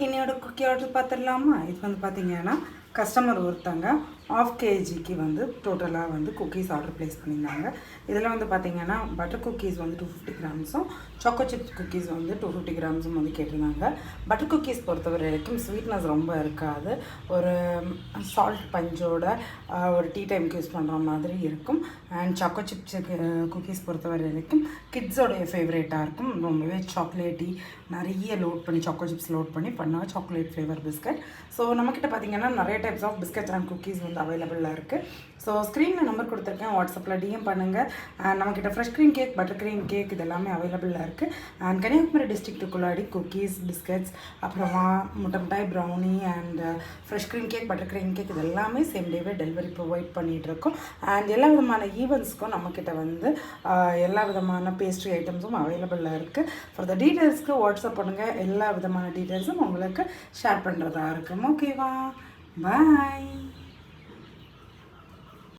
இன்னையோட cookie order பார்த்துடலாமா? இது வந்து பார்த்தீங்கன்னா கஸ்டமர் ஒருத்தங்க ½ kg வந்து டோட்டலாக வந்து குக்கீஸ் ஆர்டர் ப்ளேஸ் பண்ணியிருந்தாங்க. இதில் வந்து பார்த்தீங்கன்னா பட்டர் குக்கீஸ் வந்து 250 கிராம்ஸும் சாக்கோ சிப்ஸ் குக்கீஸ் வந்து 250 கிராம்ஸும் வந்து கேட்டிருந்தாங்க. பட்டர் குக்கீஸ் பொறுத்த வரைக்கும் ஸ்வீட்னஸ் ரொம்ப இருக்காது, ஒரு சால்ட் பஞ்சோட ஒரு டீ டைமுக்கு யூஸ் பண்ணுற மாதிரி இருக்கும். அண்ட் சாக்கோ சிப்ஸ் குக்கீஸ் பொறுத்த வரைக்கும் கிட்ஸோடைய ஃபேவரேட்டாக இருக்கும். ரொம்பவே சாக்லேட்டி, நிறைய லோட் பண்ணி சாக்கோ சிப்ஸ் லோட் பண்ணி பண்ணால் சாக்லேட் ஃப்ளேவர் பிஸ்கட். ஸோ நம்மக்கிட்ட பார்த்தீங்கன்னா நிறைய types of biscuit and cookies வந்து அவைலபிளாக இருக்குது. ஸோ ஸ்க்ரீனில் நம்பர் கொடுத்துருக்கேன், வாட்ஸ்அப்பில் டிஎம் பண்ணுங்கள். அண்ட் நம்மக்கிட்ட fresh cream cake, butter cream cake இது எல்லாமே அவைலபிளாக இருக்குது. அண்ட் கன்னியாகுமரி டிஸ்ட்ரிக்ட்டுக்குள்ளாடி குக்கீஸ், பிஸ்கட்ஸ், அப்புறமா முட்டை மிட்டாய், brownie and fresh cream cake, butter cream cake இது எல்லாமே சேம் டேவே டெலிவரி ப்ரொவைட் பண்ணிகிட்ருக்கோம். அண்ட் எல்லா விதமான ஈவெண்ட்ஸ்க்கும் நம்மக்கிட்ட வந்து எல்லா விதமான பேஸ்ட்ரி ஐட்டம்ஸும் அவைலபிளாக இருக்குது. ஃபார் த டீட்டெயில்ஸ்க்கு வாட்ஸ்அப் பண்ணுங்கள், எல்லா விதமான டீட்டெயில்ஸும் உங்களுக்கு ஷேர் பண்ணுறதா இருக்கும். ஓகேவா? பாய்.